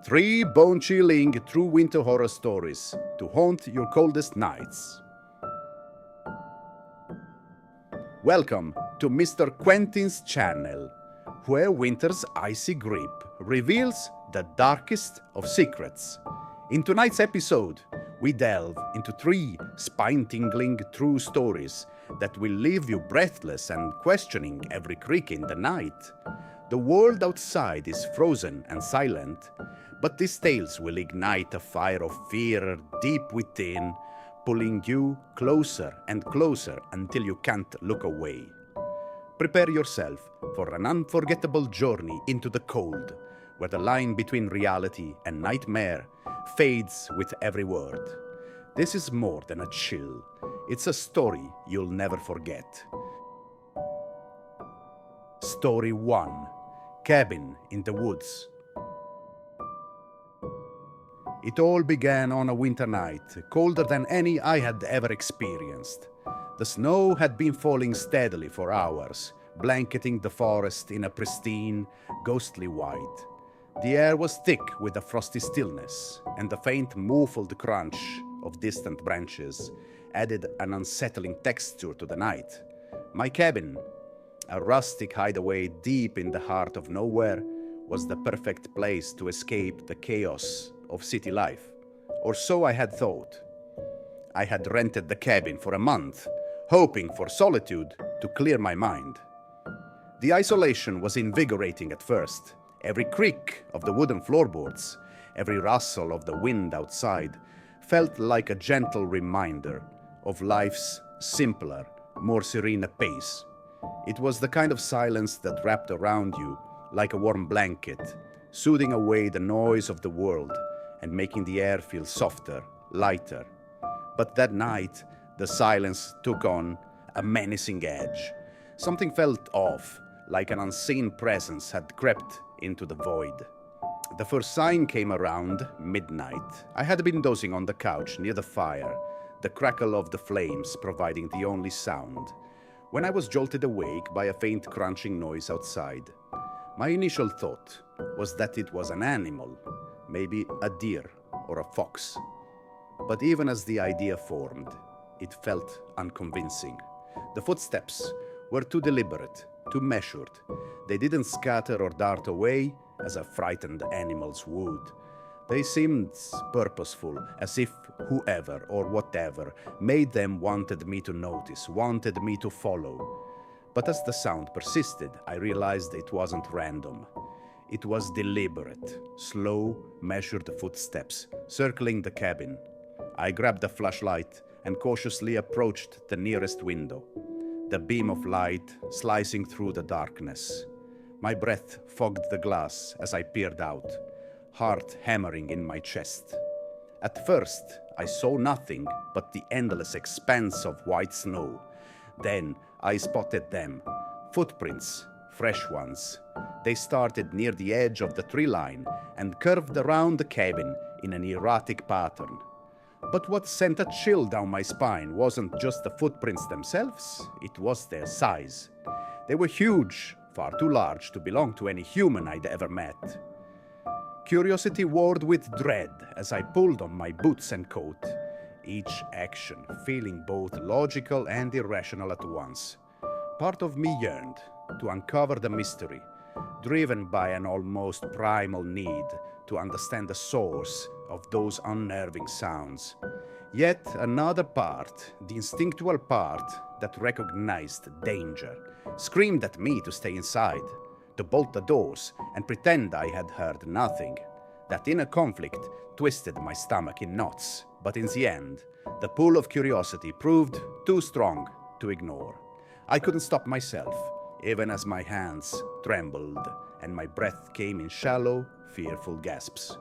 Three bone-chilling true winter horror stories to haunt your coldest nights. Welcome to Mr. Quentin's channel, where winter's icy grip reveals the darkest of secrets. In tonight's episode, we delve into three spine-tingling true stories that will leave you breathless and questioning every creak in the night. The world outside is frozen and silent, but these tales will ignite a fire of fear deep within, pulling you closer and closer until you can't look away. Prepare yourself for an unforgettable journey into the cold, where the line between reality and nightmare fades with every word. This is more than a chill. It's a story you'll never forget. Story 1. Cabin in the Woods. It all began on a winter night, colder than any I had ever experienced. The snow had been falling steadily for hours, blanketing the forest in a pristine, ghostly white. The air was thick with a frosty stillness, and the faint muffled crunch of distant branches added an unsettling texture to the night. My cabin, a rustic hideaway deep in the heart of nowhere, was the perfect place to escape the chaos of city life. Or so I had thought. I had rented the cabin for a month, hoping for solitude to clear my mind. The isolation was invigorating at first. Every creak of the wooden floorboards, every rustle of the wind outside, felt like a gentle reminder of life's simpler, more serene pace. It was the kind of silence that wrapped around you like a warm blanket, soothing away the noise of the world and making the air feel softer, lighter. But that night, the silence took on a menacing edge. Something felt off, like an unseen presence had crept into the void. The first sign came around midnight. I had been dozing on the couch near the fire, the crackle of the flames providing the only sound, when I was jolted awake by a faint crunching noise outside. My initial thought was that it was an animal, maybe a deer or a fox. But even as the idea formed, it felt unconvincing. The footsteps were too deliberate, too measured. They didn't scatter or dart away as a frightened animal's would. They seemed purposeful, as if whoever or whatever made them wanted me to notice, wanted me to follow. But as the sound persisted, I realized it wasn't random. It was deliberate, slow, measured footsteps, circling the cabin. I grabbed a flashlight and cautiously approached the nearest window, the beam of light slicing through the darkness. My breath fogged the glass as I peered out, heart hammering in my chest. At first, I saw nothing but the endless expanse of white snow. Then I spotted them, footprints, fresh ones. They started near the edge of the tree line and curved around the cabin in an erratic pattern. But what sent a chill down my spine wasn't just the footprints themselves, it was their size. They were huge, far too large to belong to any human I'd ever met. Curiosity warred with dread as I pulled on my boots and coat, each action feeling both logical and irrational at once. Part of me yearned to uncover the mystery, driven by an almost primal need to understand the source of those unnerving sounds. Yet another part, the instinctual part that recognized danger, screamed at me to stay inside, to bolt the doors and pretend I had heard nothing. That inner conflict twisted my stomach in knots, but in the end, the pull of curiosity proved too strong to ignore. I couldn't stop myself, even as my hands trembled and my breath came in shallow, fearful gasps.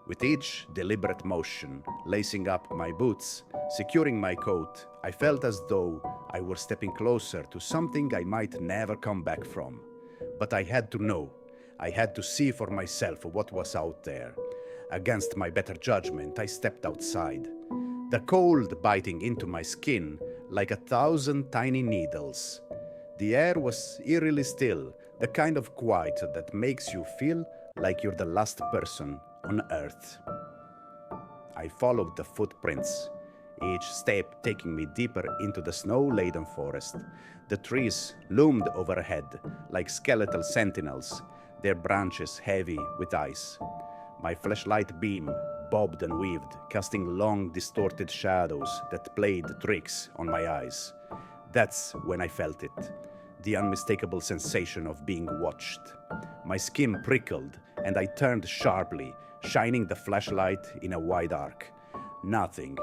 With each deliberate motion, lacing up my boots, securing my coat, I felt as though I were stepping closer to something I might never come back from. But I had to know. I had to see for myself what was out there. Against my better judgment, I stepped outside. The cold biting into my skin like 1,000 tiny needles. The air was eerily still, the kind of quiet that makes you feel like you're the last person on earth. I followed the footprints, each step taking me deeper into the snow-laden forest. The trees loomed overhead like skeletal sentinels, their branches heavy with ice. My flashlight beam bobbed and weaved, casting long, distorted shadows that played tricks on my eyes. That's when I felt it, the unmistakable sensation of being watched. My skin prickled, and I turned sharply, shining the flashlight in a wide arc. Nothing,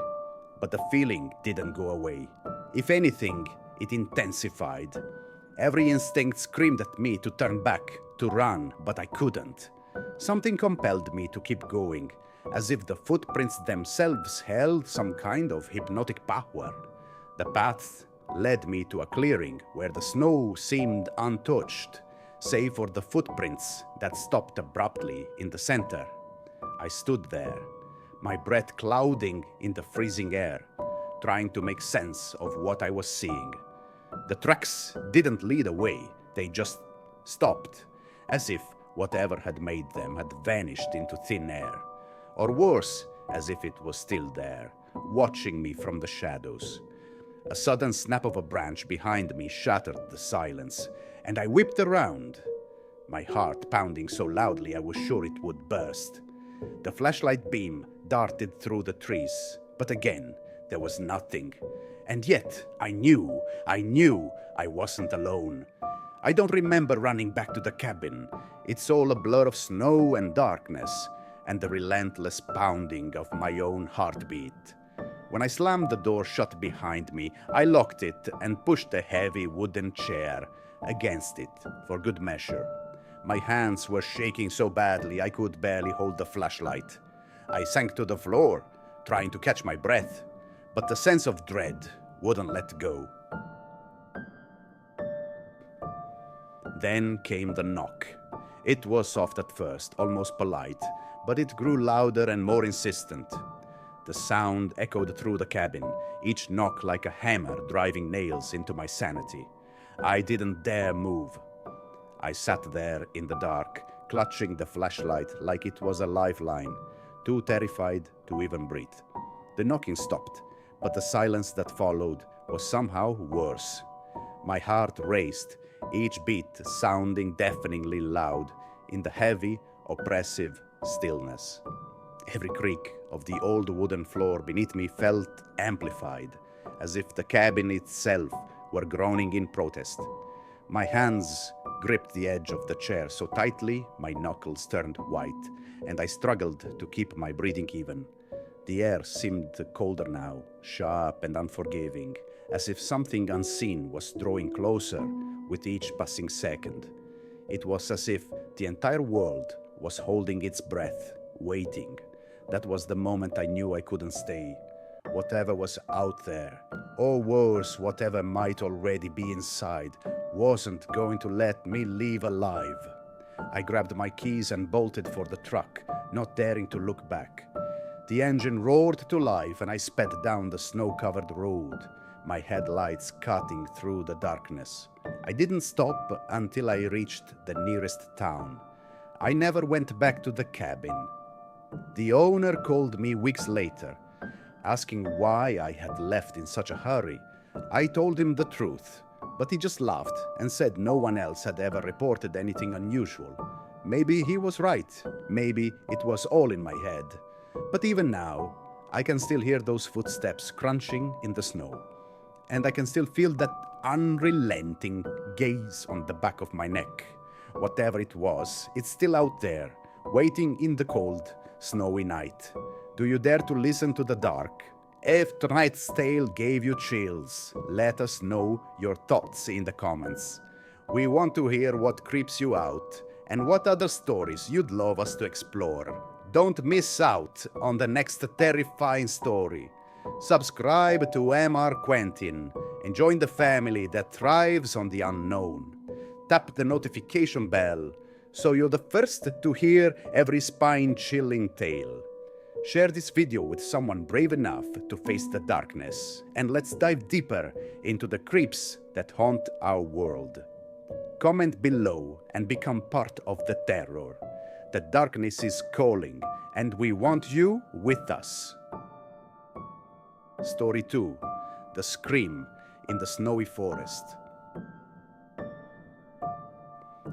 but the feeling didn't go away. If anything, it intensified. Every instinct screamed at me to turn back, to run, but I couldn't. Something compelled me to keep going, as if the footprints themselves held some kind of hypnotic power. The path led me to a clearing where the snow seemed untouched, save for the footprints that stopped abruptly in the center. I stood there, my breath clouding in the freezing air, trying to make sense of what I was seeing. The tracks didn't lead away, they just stopped, as if whatever had made them had vanished into thin air. Or worse, as if it was still there, watching me from the shadows. A sudden snap of a branch behind me shattered the silence, and I whipped around, my heart pounding so loudly I was sure it would burst. The flashlight beam darted through the trees, but again, there was nothing. And yet, I knew I wasn't alone. I don't remember running back to the cabin. It's all a blur of snow and darkness, and the relentless pounding of my own heartbeat. When I slammed the door shut behind me, I locked it and pushed a heavy wooden chair against it for good measure. My hands were shaking so badly I could barely hold the flashlight. I sank to the floor, trying to catch my breath, but the sense of dread wouldn't let go. Then came the knock. It was soft at first, almost polite, but it grew louder and more insistent. The sound echoed through the cabin, each knock like a hammer driving nails into my sanity. I didn't dare move. I sat there in the dark, clutching the flashlight like it was a lifeline, too terrified to even breathe. The knocking stopped, but the silence that followed was somehow worse. My heart raced, each beat sounding deafeningly loud in the heavy, oppressive stillness. Every creak of the old wooden floor beneath me felt amplified, as if the cabin itself were groaning in protest. My hands gripped the edge of the chair so tightly my knuckles turned white, and I struggled to keep my breathing even. The air seemed colder now, sharp and unforgiving, as if something unseen was drawing closer with each passing second. It was as if the entire world was holding its breath, waiting. That was the moment I knew I couldn't stay. Whatever was out there, or worse, whatever might already be inside, wasn't going to let me leave alive. I grabbed my keys and bolted for the truck, not daring to look back. The engine roared to life and I sped down the snow-covered road, my headlights cutting through the darkness. I didn't stop until I reached the nearest town. I never went back to the cabin. The owner called me weeks later, asking why I had left in such a hurry. I told him the truth, but he just laughed and said no one else had ever reported anything unusual. Maybe he was right. Maybe it was all in my head. But even now, I can still hear those footsteps crunching in the snow. And I can still feel that unrelenting gaze on the back of my neck. Whatever it was, it's still out there, waiting in the cold, snowy night. Do you dare to listen to the dark? If tonight's tale gave you chills, let us know your thoughts in the comments. We want to hear what creeps you out and what other stories you'd love us to explore. Don't miss out on the next terrifying story. Subscribe to MR.Quentin and join the family that thrives on the unknown. Tap the notification bell so you're the first to hear every spine-chilling tale. Share this video with someone brave enough to face the darkness, and let's dive deeper into the creeps that haunt our world. Comment below and become part of the terror. The darkness is calling, and we want you with us. Story 2. The Scream in the Snowy Forest.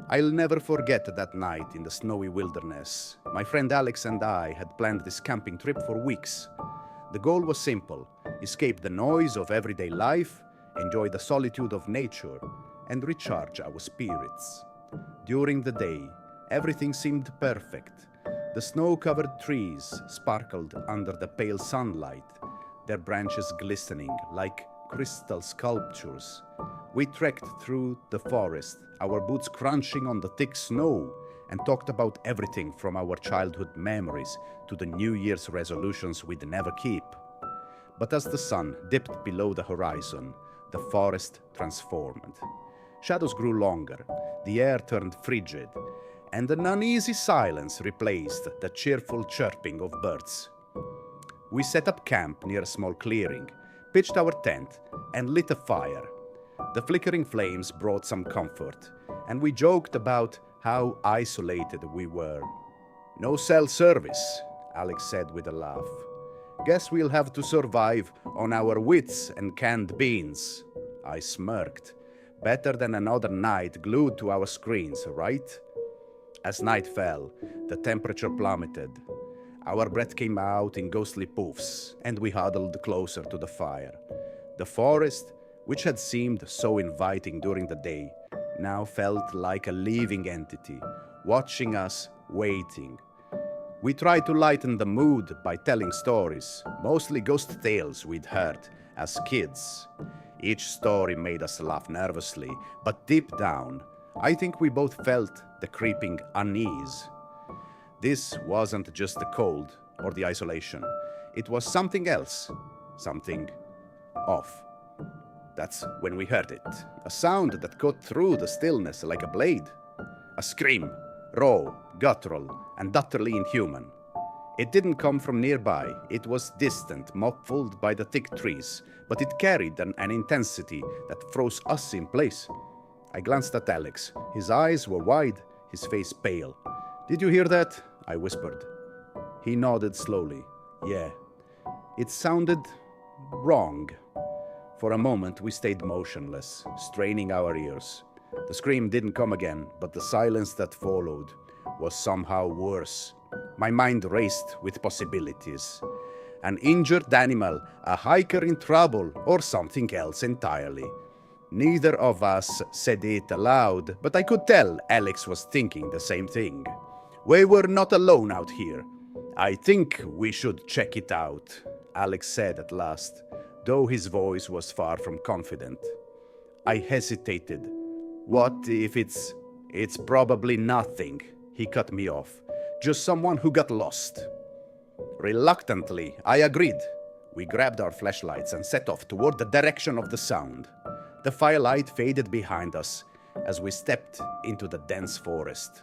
I'll never forget that night in the snowy wilderness. My friend Alex and I had planned this camping trip for weeks. The goal was simple: escape the noise of everyday life, enjoy the solitude of nature, and recharge our spirits. During the day, everything seemed perfect. The snow-covered trees sparkled under the pale sunlight, their branches glistening like crystal sculptures. We trekked through the forest, our boots crunching on the thick snow, and talked about everything from our childhood memories to the New Year's resolutions we'd never keep. But as the sun dipped below the horizon, the forest transformed. Shadows grew longer, the air turned frigid, and an uneasy silence replaced the cheerful chirping of birds. We set up camp near a small clearing, pitched our tent, and lit a fire. The flickering flames brought some comfort, and we joked about how isolated we were. "No cell service," Alex said with a laugh. "Guess we'll have to survive on our wits and canned beans." I smirked. "Better than another night glued to our screens, right?" As night fell, the temperature plummeted. Our breath came out in ghostly puffs, and we huddled closer to the fire. The forest, which had seemed so inviting during the day, now felt like a living entity, watching us, waiting. We tried to lighten the mood by telling stories, mostly ghost tales we'd heard as kids. Each story made us laugh nervously, but deep down, I think we both felt the creeping unease. This wasn't just the cold or the isolation. It was something else, something off. That's when we heard it, a sound that cut through the stillness like a blade. A scream, raw, guttural, and utterly inhuman. It didn't come from nearby. It was distant, muffled by the thick trees, but it carried an intensity that froze us in place. I glanced at Alex. His eyes were wide, his face pale. "Did you hear that?" I whispered. He nodded slowly. "Yeah." It sounded wrong. For a moment, we stayed motionless, straining our ears. The scream didn't come again, but the silence that followed was somehow worse. My mind raced with possibilities. An injured animal, a hiker in trouble, or something else entirely. Neither of us said it aloud, but I could tell Alex was thinking the same thing. We were not alone out here. "I think we should check it out," Alex said at last, though his voice was far from confident. I hesitated. "What if it's probably nothing," he cut me off. "Just someone who got lost." Reluctantly, I agreed. We grabbed our flashlights and set off toward the direction of the sound. The firelight faded behind us as we stepped into the dense forest.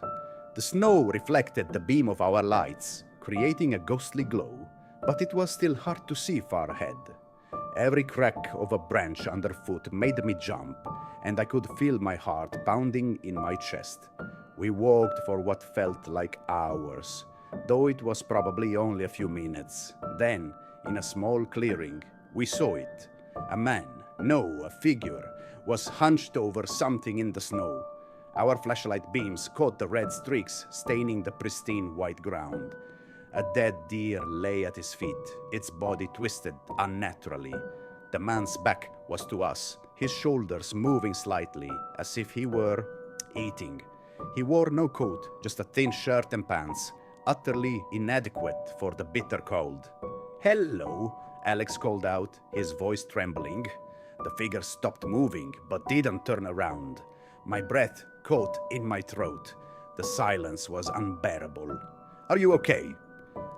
The snow reflected the beam of our lights, creating a ghostly glow, but it was still hard to see far ahead. Every crack of a branch underfoot made me jump, and I could feel my heart pounding in my chest. We walked for what felt like hours, though it was probably only a few minutes. Then, in a small clearing, we saw it. A man, no, a figure, was hunched over something in the snow. Our flashlight beams caught the red streaks staining the pristine white ground. A dead deer lay at his feet, its body twisted unnaturally. The man's back was to us, his shoulders moving slightly, as if he were eating. He wore no coat, just a thin shirt and pants, utterly inadequate for the bitter cold. "Hello," Alex called out, his voice trembling. The figure stopped moving, but didn't turn around. My breath caught in my throat. The silence was unbearable. "Are you okay?"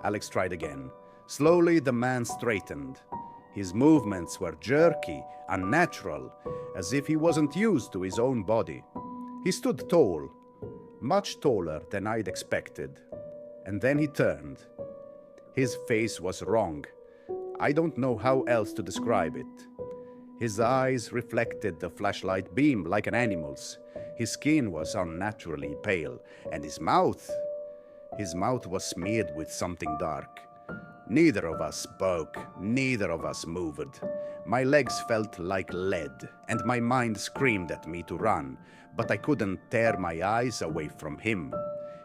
Alex tried again. Slowly, the man straightened. His movements were jerky, unnatural, as if he wasn't used to his own body. He stood tall, much taller than I'd expected. And then he turned. His face was wrong. I don't know how else to describe it. His eyes reflected the flashlight beam like an animal's. His skin was unnaturally pale, and his mouth... His mouth was smeared with something dark. Neither of us spoke, neither of us moved. My legs felt like lead, and my mind screamed at me to run, but I couldn't tear my eyes away from him.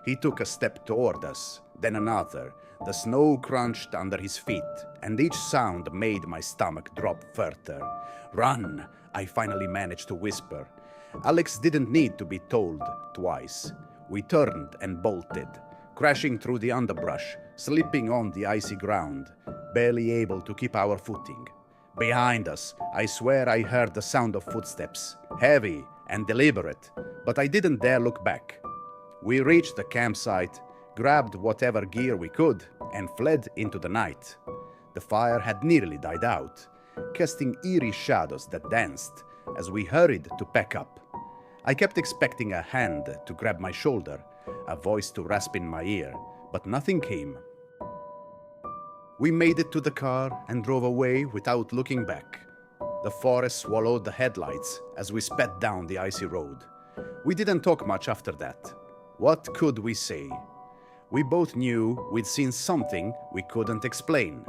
He took a step toward us, then another. The snow crunched under his feet, and each sound made my stomach drop further. "Run!" I finally managed to whisper. Alex didn't need to be told twice. We turned and bolted, crashing through the underbrush, slipping on the icy ground, barely able to keep our footing. Behind us, I swear I heard the sound of footsteps, heavy and deliberate, but I didn't dare look back. We reached the campsite, grabbed whatever gear we could, and fled into the night. The fire had nearly died out, casting eerie shadows that danced as we hurried to pack up. I kept expecting a hand to grab my shoulder, a voice to rasp in my ear, but nothing came. We made it to the car and drove away without looking back. The forest swallowed the headlights as we sped down the icy road. We didn't talk much after that. What could we say? We both knew we'd seen something we couldn't explain.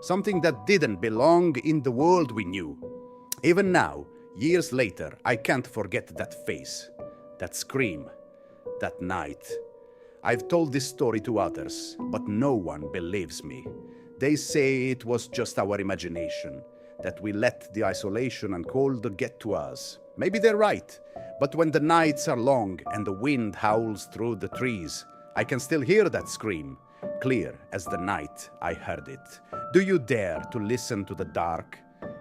Something that didn't belong in the world we knew. Even now, years later, I can't forget that face, that scream, that night. I've told this story to others, but no one believes me. They say it was just our imagination, that we let the isolation and cold get to us. Maybe they're right, but when the nights are long and the wind howls through the trees, I can still hear that scream, clear as the night I heard it. Do you dare to listen to the dark?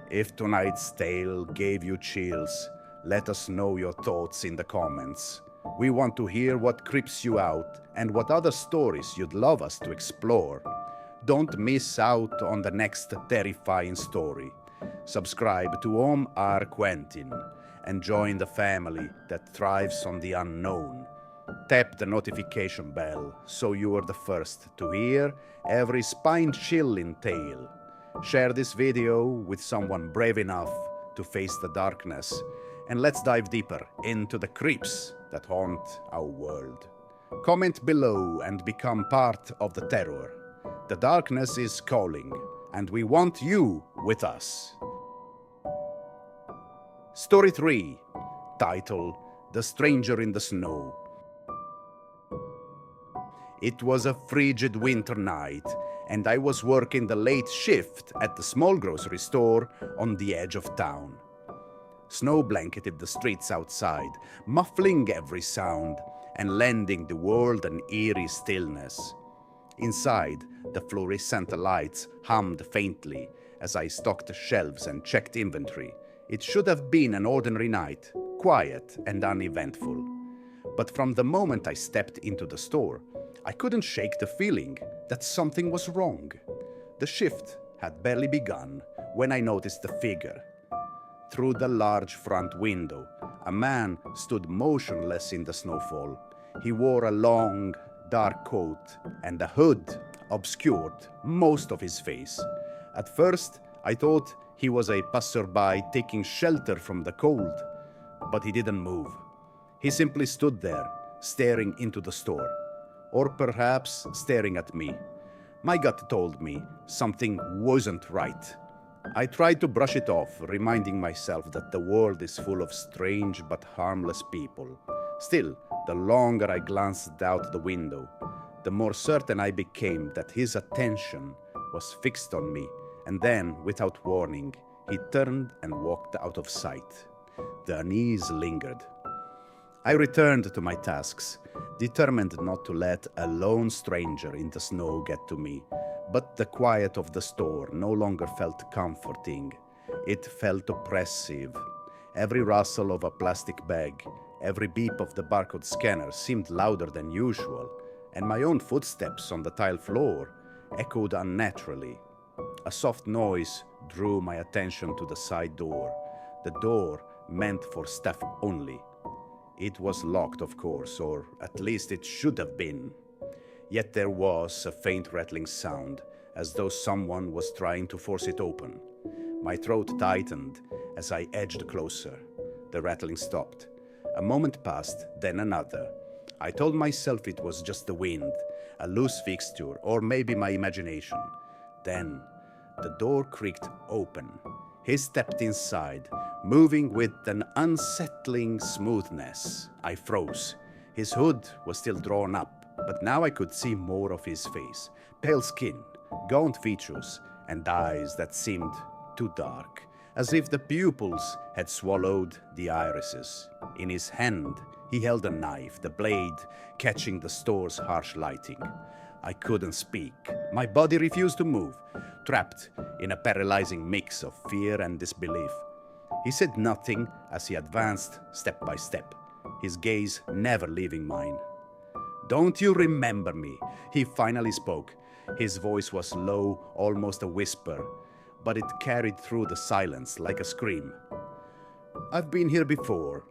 If tonight's tale gave you chills, let us know your thoughts in the comments. We want to hear what creeps you out and what other stories you'd love us to explore. Don't miss out on the next terrifying story. Subscribe to MR.Quentin and join the family that thrives on the unknown. Tap the notification bell so you are the first to hear every spine-chilling tale. Share this video with someone brave enough to face the darkness, and let's dive deeper into the creeps that haunt our world. Comment below and become part of the terror. The darkness is calling, and we want you with us. Story 3, title The Stranger in the Snow. It was a frigid winter night, and I was working the late shift at the small grocery store on the edge of town. Snow blanketed the streets outside, muffling every sound and lending the world an eerie stillness. Inside, the fluorescent lights hummed faintly as I stocked shelves and checked inventory. It should have been an ordinary night, quiet and uneventful. But from the moment I stepped into the store, I couldn't shake the feeling that something was wrong. The shift had barely begun when I noticed the figure. Through the large front window, a man stood motionless in the snowfall. He wore a long, dark coat, and a hood obscured most of his face. At first, I thought he was a passerby taking shelter from the cold, but he didn't move. He simply stood there, staring into the store, or perhaps staring at me. My gut told me something wasn't right. I tried to brush it off, reminding myself that the world is full of strange but harmless people. Still, the longer I glanced out the window, the more certain I became that his attention was fixed on me, and then, without warning, he turned and walked out of sight. The unease lingered. I returned to my tasks, determined not to let a lone stranger in the snow get to me, but the quiet of the store no longer felt comforting. It felt oppressive. Every rustle of a plastic bag, every beep of the barcode scanner seemed louder than usual, and my own footsteps on the tile floor echoed unnaturally. A soft noise drew my attention to the side door, the door meant for staff only. It was locked, of course, or at least it should have been. Yet there was a faint rattling sound, as though someone was trying to force it open. My throat tightened as I edged closer. The rattling stopped. A moment passed, then another. I told myself it was just the wind, a loose fixture, or maybe my imagination. Then the door creaked open. He stepped inside, moving with an unsettling smoothness. I froze. His hood was still drawn up, but now I could see more of his face. Pale skin, gaunt features, and eyes that seemed too dark, as if the pupils had swallowed the irises. In his hand, he held a knife, the blade catching the store's harsh lighting. I couldn't speak. My body refused to move, trapped in a paralyzing mix of fear and disbelief. He said nothing as he advanced step by step, his gaze never leaving mine. "Don't you remember me?" He finally spoke. His voice was low, almost a whisper, but it carried through the silence like a scream. "I've been here before,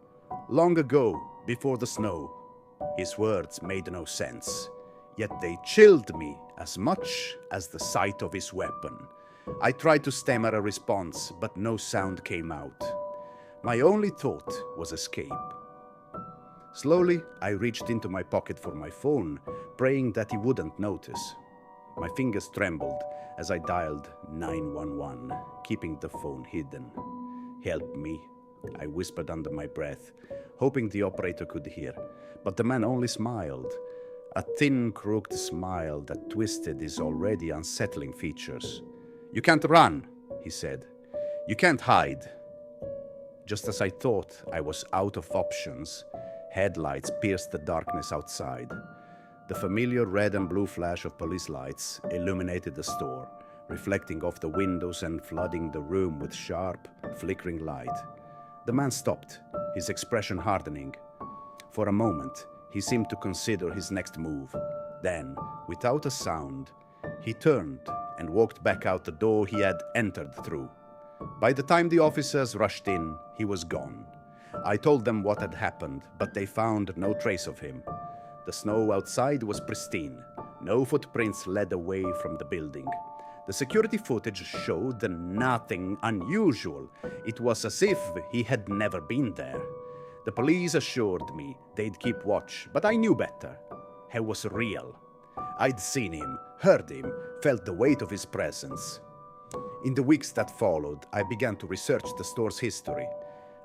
long ago, before the snow." His words made no sense, yet they chilled me as much as the sight of his weapon. I tried to stammer a response, but no sound came out. My only thought was escape. Slowly, I reached into my pocket for my phone, praying that he wouldn't notice. My fingers trembled as I dialed 911, keeping the phone hidden. "Help me," I whispered under my breath, hoping the operator could hear. But the man only smiled, a thin, crooked smile that twisted his already unsettling features. "You can't run," he said. "You can't hide." Just as I thought I was out of options, headlights pierced the darkness outside. The familiar red and blue flash of police lights illuminated the store, reflecting off the windows and flooding the room with sharp, flickering light. The man stopped, his expression hardening. For a moment, he seemed to consider his next move. Then, without a sound, he turned and walked back out the door he had entered through. By the time the officers rushed in, he was gone. I told them what had happened, but they found no trace of him. The snow outside was pristine. No footprints led away from the building. The security footage showed nothing unusual. It was as if he had never been there. The police assured me they'd keep watch, but I knew better. He was real. I'd seen him, heard him, felt the weight of his presence. In the weeks that followed, I began to research the store's history.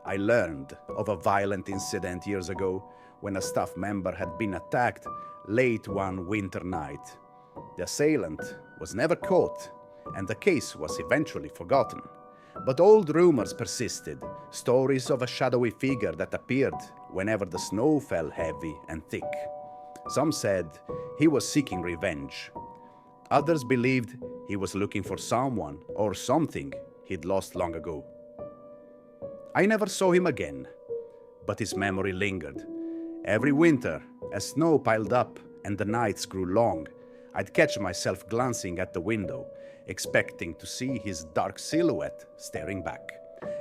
I learned of a violent incident years ago when a staff member had been attacked late one winter night. The assailant was never caught, and the case was eventually forgotten. But old rumors persisted, stories of a shadowy figure that appeared whenever the snow fell heavy and thick. Some said he was seeking revenge. Others believed he was looking for someone or something he'd lost long ago. I never saw him again, but his memory lingered. Every winter, as snow piled up and the nights grew long, I'd catch myself glancing at the window, expecting to see his dark silhouette staring back.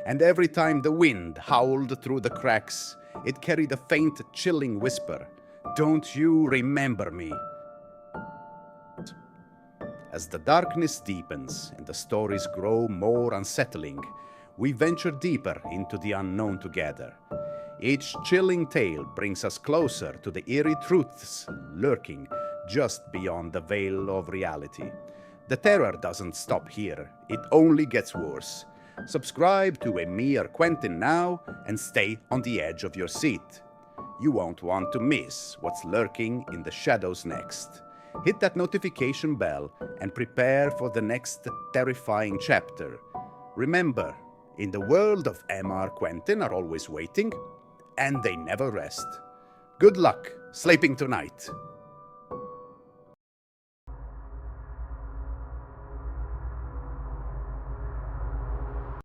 And every time the wind howled through the cracks, it carried a faint, chilling whisper, "Don't you remember me?" As the darkness deepens and the stories grow more unsettling, we venture deeper into the unknown together. Each chilling tale brings us closer to the eerie truths lurking just beyond the veil of reality. The terror doesn't stop here, it only gets worse. Subscribe to MR.Quentin now and stay on the edge of your seat. You won't want to miss what's lurking in the shadows next. Hit that notification bell and prepare for the next terrifying chapter. Remember, in the world of MR.Quentin are always waiting, and they never rest. Good luck sleeping tonight.